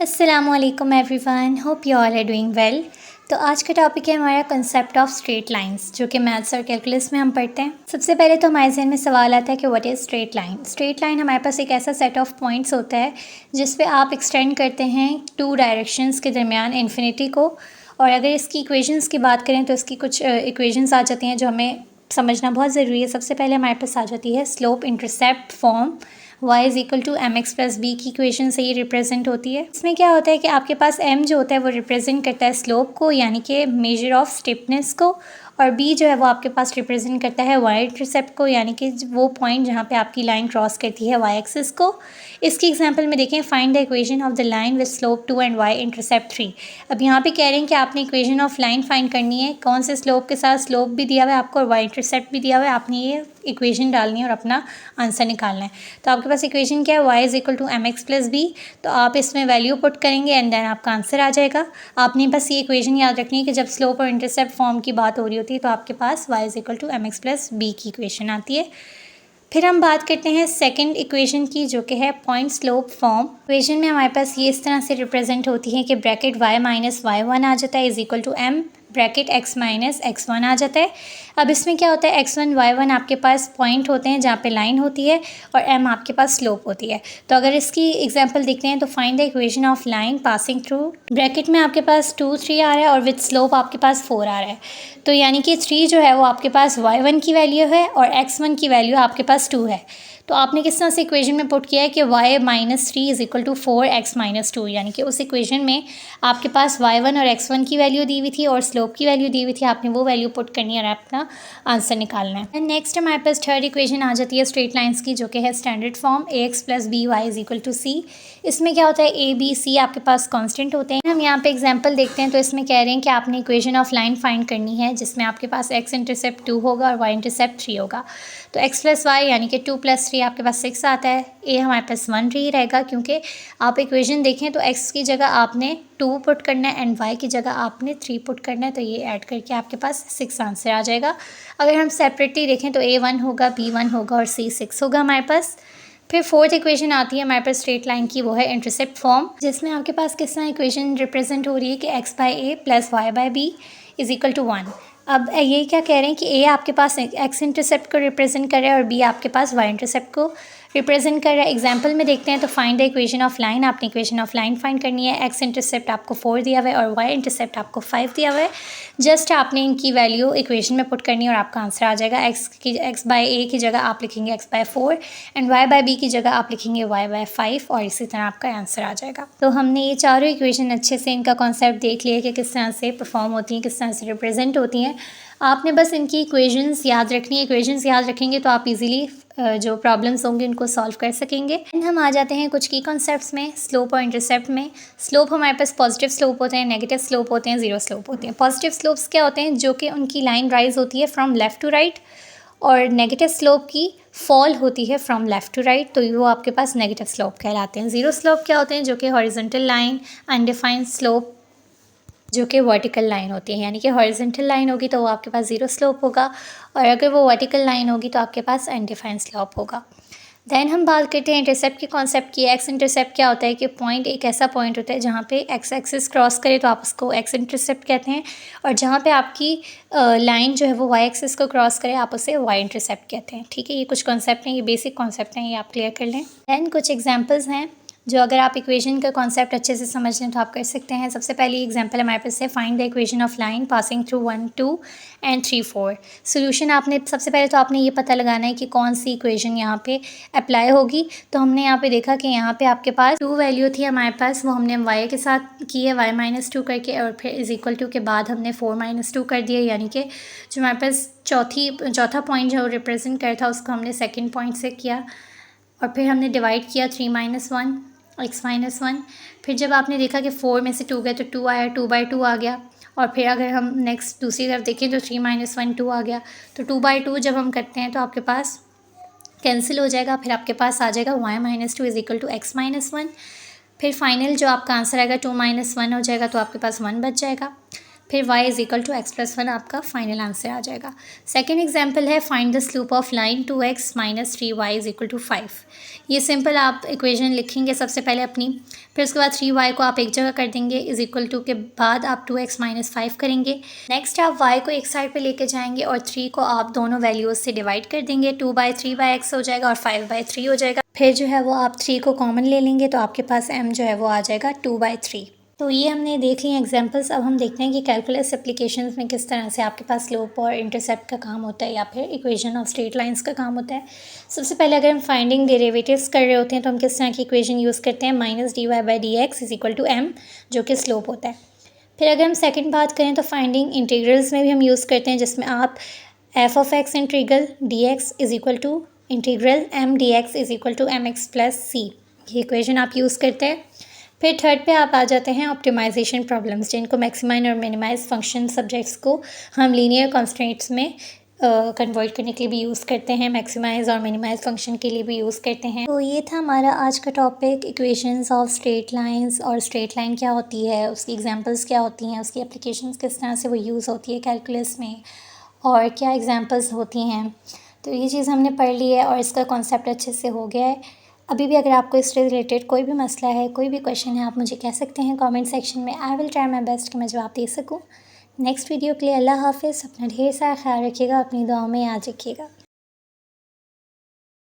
अस्सलामुअलैकुम everyone, hope you all are doing well. तो आज का टॉपिक है हमारा कंसेप्ट ऑफ स्ट्रेट लाइंस, जो कि मैथ्स और कैलकुलस में हम पढ़ते हैं। सबसे पहले तो हमारे जहन में सवाल आता है कि what is straight line. Straight line हमारे पास एक ऐसा सेट ऑफ पॉइंट्स होता है जिस पे आप एक्सटेंड करते हैं टू डायरेक्शंस के दरमियान इन्फिनिटी को। और अगर इसकी इक्वेशंस की बात करें तो इसकी कुछ इक्वेशंस आ जाती हैं जो हमें समझना बहुत ज़रूरी है। सबसे पहले हमारे पास आ जाती है slope intercept form, y is equal to m x plus b की इक्वेशन से ये रिप्रेजेंट होती है। इसमें क्या होता है कि आपके पास m जो होता है वो रिप्रेजेंट करता है स्लोप को, यानी कि मेजर ऑफ स्टिफनेस को, और b जो है वो आपके पास रिप्रेजेंट करता है y इंटरसेप्ट को, यानी कि वो पॉइंट जहाँ पे आपकी लाइन क्रॉस करती है y एक्सिस को। इसकी एग्जांपल में देखें, find the equation of the line with slope 2 and y intercept 3। अब यहाँ पे कह रहे हैं कि आपने इक्वेशन ऑफ लाइन फाइंड करनी है, कौन से स्लोप के साथ स्लोप भी दिया हुआ है आपको और y इंटरसेप्ट भी दिया हुआ है। आपने ये इक्वेशन डालनी है और अपना आंसर निकालना है। तो आपके पास इक्वेशन क्या है, y is equal to m x plus b. तो आप इसमें वैल्यू पुट करेंगे एंड देन आपका आंसर आ जाएगा। आपने बस ये इक्वेशन याद रखनी है कि जब स्लोप और इंटरसेप्ट फॉर्म की बात हो रही होती है तो आपके पास y is equal to m x plus b की इक्वेशन आती है। फिर हम बात करते हैं सेकंड इक्वेशन की, जो कि है पॉइंट स्लोप फॉर्म। इक्वेशन में हमारे पास ये इस तरह से रिप्रेजेंट होती है कि ब्रैकेट y माइनस y1 आ जाता है is equal to m bracket x minus x1 आ जाता है। अब इसमें क्या होता है, x1 y1 आपके पास पॉइंट होते हैं जहाँ पे लाइन होती है और m आपके पास स्लोप होती है। तो अगर इसकी एग्जांपल देखते हैं तो find the equation of line passing through, bracket में आपके पास 2 3 आ रहा है और विद स्लोप आपके पास 4 आ रहा है। तो यानी कि 3 जो है वो आपके पास y1 की वैल्यू है और x1 की वैल्यू आपके पास 2 है। तो आपने किस तरह से इक्वेशन में पुट किया है कि y minus 3 is equal to 4x minus 2, यानी कि उस इक्वेशन में आपके पास y1 और x1 की वैल्यू दी हुई थी और स्लोप की वैल्यू दी हुई थी। आपने वो वैल्यू पुट करनी है और अपना आंसर निकालना है। एंड नेक्स्ट हमारे पास थर्ड इक्वेशन आ जाती है स्ट्रेट लाइंस की, जो कि है standard form ax plus B Y is equal to C. इसमें क्या होता है, a b c आपके पास कॉन्स्टेंट होते हैं। हम यहाँ पे एग्जाम्पल देखते हैं तो इसमें कह रहे हैं कि आपने इक्वेशन ऑफ लाइन फाइंड करनी है जिसमें आपके पास x इंटरसेप्ट 2 होगा और y इंटरसेप्ट 3 होगा। तो x प्लस वाई यानी कि 2 प्लस 3 आपके पास 6 आता है। a हमारे पास 1 ही रहेगा क्योंकि आप इक्वेशन देखें तो x की जगह आपने 2 पुट करना है एंड y की जगह आपने 3 पुट करना है। तो ये ऐड करके आपके पास 6 आंसर आ जाएगा। अगर हम सेपरेटली देखें तो a 1 होगा, b 1 होगा और c 6 होगा हमारे पास। फिर फोर्थ इक्वेशन आती है हमारे पास स्ट्रेट लाइन की, वो है इंटरसेप्ट फॉर्म, जिसमें आपके पास किस तरह इक्वेशन रिप्रेजेंट हो रही है कि x by a plus y by b is equal to 1। अब ये क्या कह रहे हैं कि a आपके पास x इंटरसेप्ट को रिप्रेजेंट कर रहा है और b आपके पास y इंटरसेप्ट को रिप्रेजेंट कर रहा है। एग्जाम्पल में देखते हैं तो find the equation of line, आपने इक्वेशन ऑफ लाइन फाइंड करनी है। x इंटरसेप्ट आपको 4 दिया हुआ है और y इंटरसेप्ट आपको 5 दिया हुआ है। जस्ट आपने इनकी वैल्यू इक्वेशन में पुट करनी है और आपका आंसर आ जाएगा। x बाई ए की जगह आप लिखेंगे x by 4 and y by b की जगह आप लिखेंगे y बाई 5 और इसी तरह आपका आंसर आ जाएगा। तो हमने ये चारों इक्वेशन अच्छे से इनका कॉन्सेप्ट देख लिया कि किस तरह से परफॉर्म होती हैं, किस तरह से रिप्रेजेंट होती हैं। आपने बस इनकी इक्वेशंस याद रखनी है। इक्वेशंस याद रखेंगे तो आप इजीली जो प्रॉब्लम्स होंगे उनको सॉल्व कर सकेंगे। एंड हम आ जाते हैं कुछ की कॉन्सेप्ट्स में, स्लोप और इंटरसेप्ट में। स्लोप हमारे पास पॉजिटिव स्लोप होते हैं, नेगेटिव स्लोप होते हैं, जीरो स्लोप होते हैं। पॉजिटिव स्लोप्स क्या होते हैं, जो कि उनकी लाइन राइज होती है फ्रॉम लेफ़्ट टू राइट, और नेगेटिव स्लोप की फॉल होती है फ्रॉम लेफ़्ट टू राइट, तो वो आपके पास नेगेटिव स्लोप कहलाते हैं। जीरो स्लोप क्या होते हैं, जो कि हॉरिजॉन्टल लाइन, अनडिफाइंड स्लोप जो कि वर्टिकल लाइन होती है, यानी कि हॉरिजॉन्टल लाइन होगी तो वो आपके पास जीरो स्लोप होगा और अगर वो वर्टिकल लाइन होगी तो आपके पास अनडिफाइंड स्लोप होगा। देन हम बात करते हैं इंटरसेप्ट के कॉन्सेप्ट की। एक्स इंटरसेप्ट क्या होता है कि पॉइंट एक ऐसा पॉइंट होता है जहाँ पे एक्स एक्सिस क्रॉस करे तो आप उसको एक्स इंटरसेप्ट कहते हैं, और जहाँ पे आपकी लाइन जो है वो वाई एक्सिस को क्रॉस करे आप उसे वाई इंटरसेप्ट कहते हैं। ठीक है, ये कुछ कॉन्सेप्ट हैं, ये बेसिक कॉन्सेप्ट हैं, ये आप क्लियर कर लें। दैन कुछ एग्जाम्पल्स हैं जो अगर आप इक्वेशन का कॉन्सेप्ट अच्छे से समझ लें तो आप कर सकते हैं। सबसे पहली एग्जांपल हमारे पास है find the equation of line passing through 1 2 and 3 4। Solution आपने सबसे पहले तो आपने ये पता लगाना है कि कौन सी इक्वेशन यहाँ पे अप्लाई होगी। तो हमने यहाँ पे देखा कि यहाँ पे आपके पास 2 वैल्यू थी हमारे पास, वो हमने y के साथ की है y माइनस 2 करके, और फिर इज इक्वल टू के बाद हमने 4 माइनस 2 कर दिया, यानी कि जो हमारे पास चौथा पॉइंट जो रिप्रेजेंट कर था उसको हमने सेकेंड पॉइंट से किया, और फिर हमने डिवाइड किया 3 माइनस 1 x माइनस 1। फिर जब आपने देखा कि 4 में से 2 गया तो 2 आया, 2 बाई 2 आ गया। और फिर अगर हम नेक्स्ट दूसरी तरफ देखें तो 3 माइनस 1 2 आ गया। तो 2 बाई 2 जब हम करते हैं तो आपके पास कैंसिल हो जाएगा, फिर आपके पास आ जाएगा y minus 2 is equal to x minus 1। फिर फाइनल जो आपका आंसर आएगा 2 माइनस 1 हो जाएगा तो आपके पास 1 बच जाएगा। फिर y is equal to x plus one आपका फाइनल आंसर आ जाएगा। सेकेंड एग्जाम्पल है find the slope of line 2x minus 3y is equal to 5। ये सिंपल आप इक्वेशन लिखेंगे सबसे पहले अपनी, फिर उसके बाद 3y को आप एक जगह कर देंगे, इज इक्वल टू के बाद आप 2x माइनस 5 करेंगे। नेक्स्ट आप y को एक साइड पे लेके जाएंगे और 3 को आप दोनों वैल्यूज़ से डिवाइड कर देंगे, 2/3x हो जाएगा और 5/3 हो जाएगा। फिर जो है वो आप 3 को कॉमन ले लेंगे तो आपके पास m जो है वो आ जाएगा 2/3। तो ये हमने देख लिए एग्जांपल्स। अब हम देखते हैं कि कैलकुलस एप्लीकेशंस में किस तरह से आपके पास स्लोप और इंटरसेप्ट का काम होता है या फिर इक्वेशन ऑफ स्ट्रेट लाइंस का काम होता है। सबसे पहले अगर हम फाइंडिंग डेरिवेटिव्स कर रहे होते हैं तो हम किस तरह की इक्वेशन यूज़ करते हैं, -dy/dx is equal to m, जो कि स्लोप होता है। फिर अगर हम सेकेंड बात करें तो फाइंडिंग इंटीग्रल्स में भी हम यूज़ करते हैं, जिसमें आप f(x) integral dx is equal to integral m dx is equal to mx plus c, ये इक्वेशन आप यूज़ करते हैं। फिर थर्ड पे आप आ जाते हैं ऑप्टिमाइजेशन प्रॉब्लम्स, जिनको मैक्सिमाइज और मिनिमाइज फंक्शन सब्जेक्ट्स को हम लीनियर कंस्ट्रेंट्स में कन्वर्ट करने के लिए भी यूज़ करते हैं, मैक्सिमाइज और मिनिमाइज फंक्शन के लिए भी यूज़ करते हैं। तो ये था हमारा आज का topic, equations of straight lines, और स्ट्रेट लाइन क्या होती है, उसकी एग्जांपल्स क्या होती हैं, उसकी एप्लीकेशंस किस तरह से वो यूज़ होती है कैलकुलस में, और क्या एग्जांपल्स होती हैं। तो ये चीज़ हमने पढ़ ली है और इसका कॉन्सेप्ट अच्छे से हो गया है। अभी भी अगर आपको इससे रिलेटेड कोई भी मसला है, कोई भी क्वेश्चन है, आप मुझे कह सकते हैं कमेंट सेक्शन में। I will try my best कि मैं जवाब दे सकूं। नेक्स्ट वीडियो के लिए अल्लाह हाफ़िज़। अपना ढेर सारा ख्याल रखिएगा, अपनी दुआओं में याद रखिएगा।